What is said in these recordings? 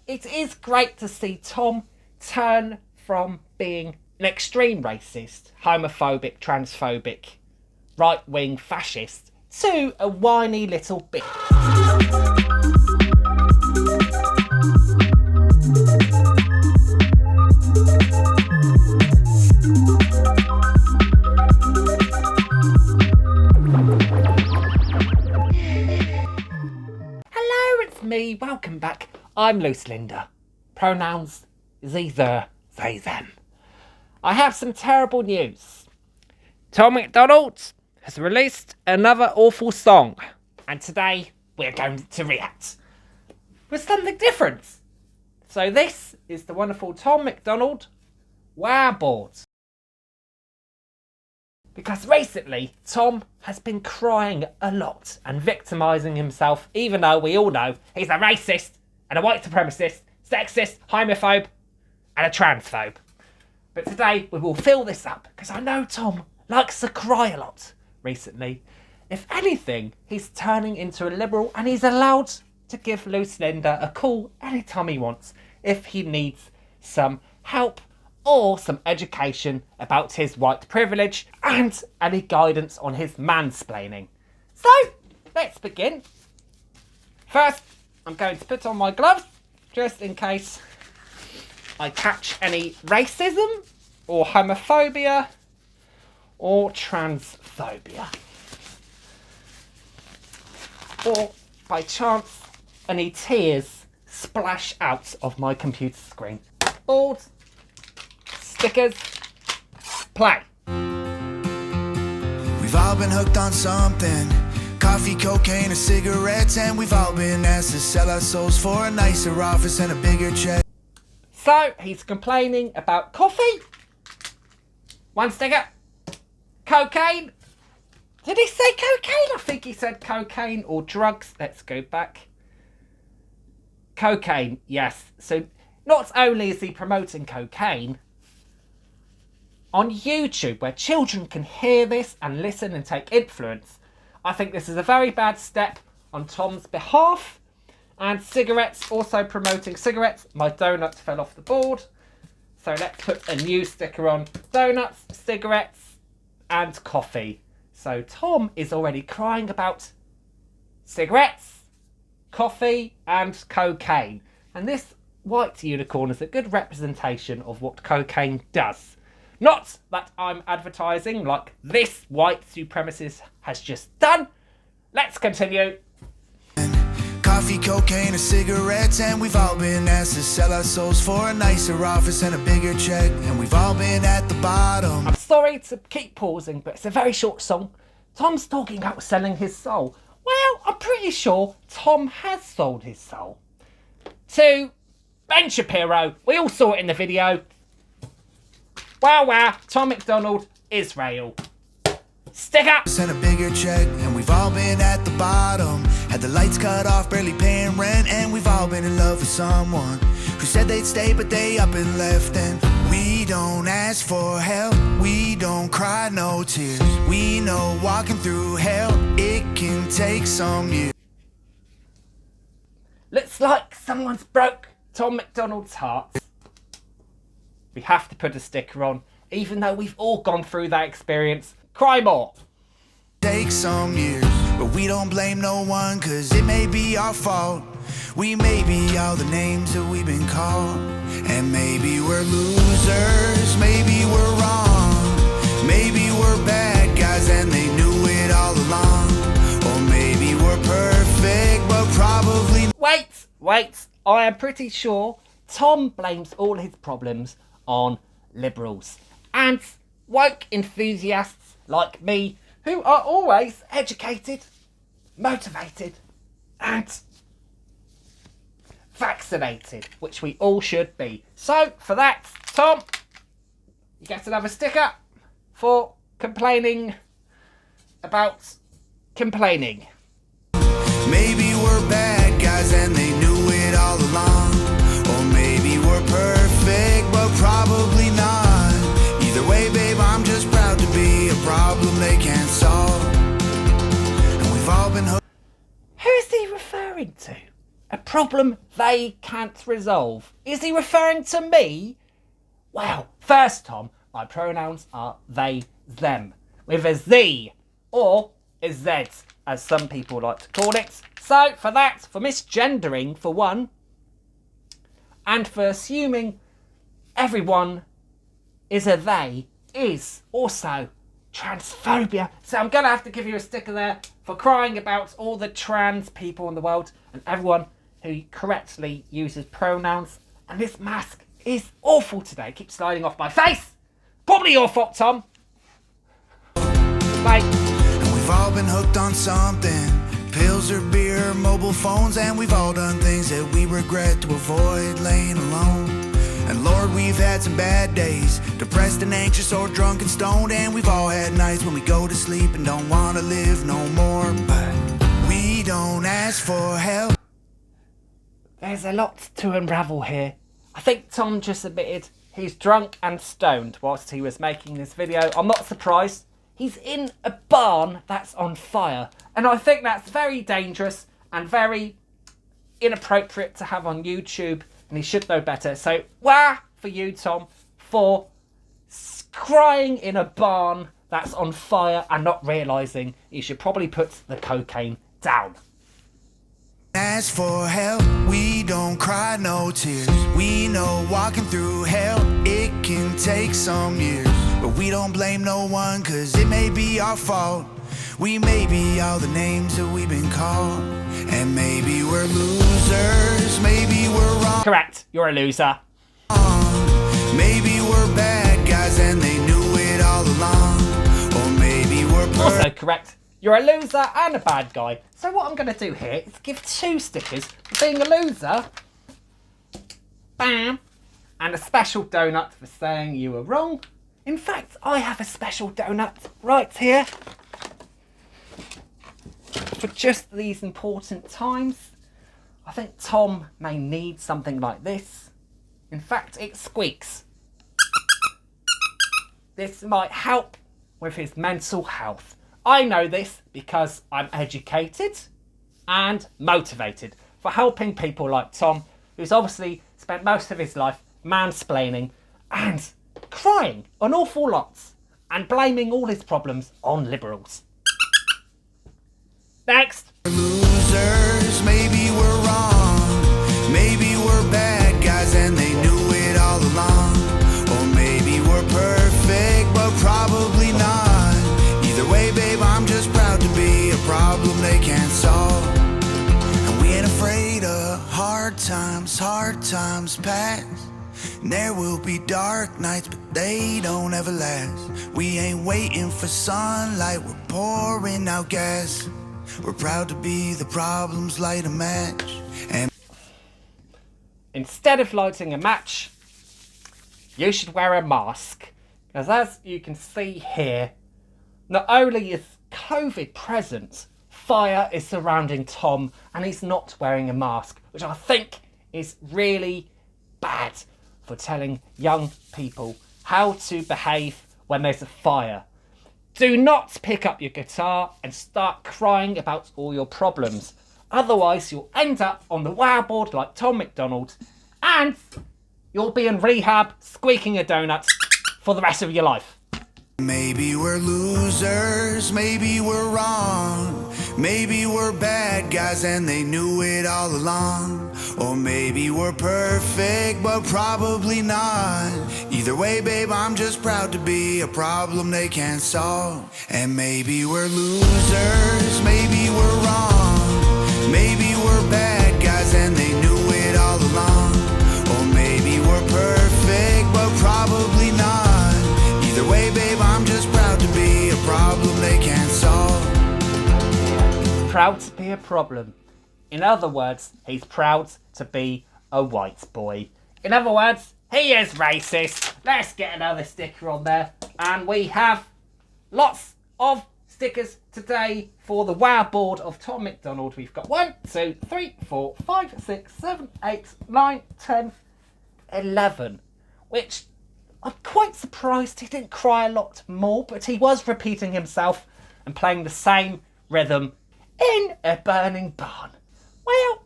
it is great to see Tom turn from being an extreme racist, homophobic, transphobic, right-wing fascist to a whiny little bitch. Hello, it's me. Welcome back. I'm Loose Linda. Pronouns thee, there, they, them. I have some terrible news. Tom Macdonald has released another awful song, and today we're going to react with something different. So this is the wonderful Tom Macdonald Wow Board. Because recently, Tom has been crying a lot and victimising himself, even though we all know he's a racist and a white supremacist, sexist, homophobe and a transphobe. But today we will fill this up, because I know Tom likes to cry a lot recently. If anything, he's turning into a liberal, and he's allowed to give Loose Linda a call anytime he wants if he needs some help or some education about his white privilege and any guidance on his mansplaining. So, let's begin. First, I'm going to put on my gloves, just in case I catch any racism or homophobia or transphobia. Or, by chance, any tears splash out of my computer screen. Board, stickers, play. We've all been hooked on something. Coffee, cocaine, or cigarettes. And we've all been asked to sell our souls for a nicer office and a bigger check. So, he's complaining about coffee. One sticker. Cocaine. Did he say cocaine? I think he said cocaine or drugs. Let's go back. Cocaine, yes. So, not only is he promoting cocaine on YouTube, where children can hear this and listen and take influence, I think this is a very bad step on Tom's behalf. And cigarettes, also promoting cigarettes. My donut fell off the board. So let's put a new sticker on. Donuts, cigarettes, and coffee. So Tom is already crying about cigarettes, coffee, and cocaine. And this white unicorn is a good representation of what cocaine does. Not that I'm advertising like this white supremacist has just done. Let's continue. Coffee, cocaine, or cigarettes. And we've all been asked to sell our souls for a nicer office and a bigger check. And we've all been at the bottom. I'm sorry to keep pausing, but it's a very short song. Tom's talking about selling his soul. Well, I'm pretty sure Tom has sold his soul to Ben Shapiro. We all saw it in the video. Wow, Tom Macdonald, Israel. Sticker. And a bigger check. And we've all been at the bottom. Had the lights cut off, barely paying rent. And we've all been in love with someone who said they'd stay, but they up and left. And we don't ask for help. We don't cry no tears. We know walking through hell, it can take some years. Looks like someone's broke Tom Macdonald's heart. We have to put a sticker on, even though we've all gone through that experience. Cry more. Take some years, but we don't blame no one, cause it may be our fault. We may be all the names that we've been called. And maybe we're losers, maybe we're wrong. Maybe we're bad guys and they knew it all along. Or maybe we're perfect, but probably... Wait, I am pretty sure Tom blames all his problems on liberals and woke enthusiasts like me, who are always educated, motivated and vaccinated, which we all should be. So for that, Tom, you get another sticker for complaining about complaining. Maybe we're bad guys and they knew it all along. Or maybe we're perfect, but probably not. Either way, babe, I'm just proud to be a problem they can't solve. And we've all been hooked. Who is he referring to? A problem they can't resolve. Is he referring to me? Well, first, Tom, my pronouns are they, them, with a Z or a Z, as some people like to call it. So, for that, for misgendering, for one, and for assuming everyone is a they, is also transphobia. So I'm going to have to give you a sticker there for crying about all the trans people in the world and everyone who correctly uses pronouns. And this mask is awful today. It keeps sliding off my face. Probably your fault, Tom. Bye. And we've all been hooked on something. Pills or beer, mobile phones, and we've all done things that we regret to avoid laying alone. And Lord, we've had some bad days, depressed and anxious or drunk and stoned. And we've all had nights when we go to sleep and don't want to live no more. But we don't ask for help. There's a lot to unravel here. I think Tom just admitted he's drunk and stoned whilst he was making this video. I'm not surprised. He's in a barn that's on fire. And I think that's very dangerous and very inappropriate to have on YouTube. And he should know better. So, wah for you, Tom, for crying in a barn that's on fire and not realising you should probably put the cocaine down. Ask for help, we don't cry no tears. We know walking through hell, it can take some years. But we don't blame no one, cause it may be our fault. We may be all the names that we've been called. And maybe we're losers, maybe we're wrong. Correct, you're a loser. Maybe we're bad guys and they knew it all along. Or maybe we're also correct, you're a loser and a bad guy. So what I'm going to do here is give 2 stickers for being a loser. Bam. And a special donut for saying you were wrong. In fact, I have a special donut right here. For just these important times. I think Tom may need something like this. In fact, it squeaks. This might help with his mental health. I know this because I'm educated and motivated for helping people like Tom, who's obviously spent most of his life mansplaining and crying an awful lot and blaming all his problems on liberals. Next. Losers, maybe we're wrong. Maybe we're bad guys and they knew it all along. Or maybe we're perfect, but probably not. Either way, babe, I'm just proud to be a problem they can't solve. And we ain't afraid of hard times pass. And there will be dark nights, but they don't ever last. We ain't waiting for sunlight, we're pouring out gas. We're proud to be the problems light a match. And instead of lighting a match, you should wear a mask. Because as you can see here, not only is COVID present, fire is surrounding Tom and he's not wearing a mask, which I think is really bad for telling young people how to behave when there's a fire. Do not pick up your guitar and start crying about all your problems. Otherwise, you'll end up on the wow board like Tom Macdonald and you'll be in rehab squeaking a donut for the rest of your life. maybe we're losers, maybe we're wrong. Maybe we're bad guys and they knew it all along. Or maybe we're perfect, but probably not. Either way, babe, I'm just proud to be a problem they can't solve. And maybe we're losers, maybe we're wrong. Maybe we're bad guys and they knew it all along. Or maybe we're perfect, but probably not. Either way, babe, I'm just proud to be a problem they can't solve. Proud to be a problem. In other words, he's proud to be a white boy. In other words, he is racist. Let's get another sticker on there. And we have lots of stickers today for the wow board of Tom Macdonald. We've got 1, 2, 3, 4, 5, 6, 7, 8, 9, 10, 11. Which I'm quite surprised he didn't cry a lot more, but he was repeating himself and playing the same rhythm in a burning barn. Well,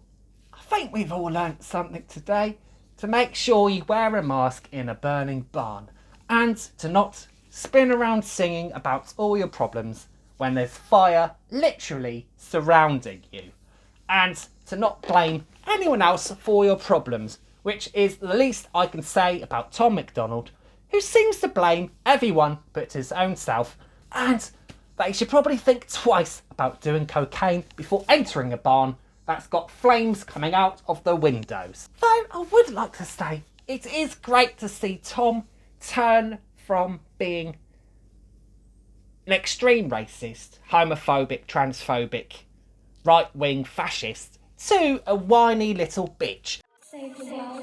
I think we've all learnt something today. To make sure you wear a mask in a burning barn, and to not spin around singing about all your problems when there's fire literally surrounding you, and to not blame anyone else for your problems, which is the least I can say about Tom Macdonald, who seems to blame everyone but his own self, and that he should probably think twice about doing cocaine before entering a barn that's got flames coming out of the windows. Though I would like to say, it is great to see Tom turn from being an extreme racist, homophobic, transphobic, right-wing fascist to a whiny little bitch. Save the world.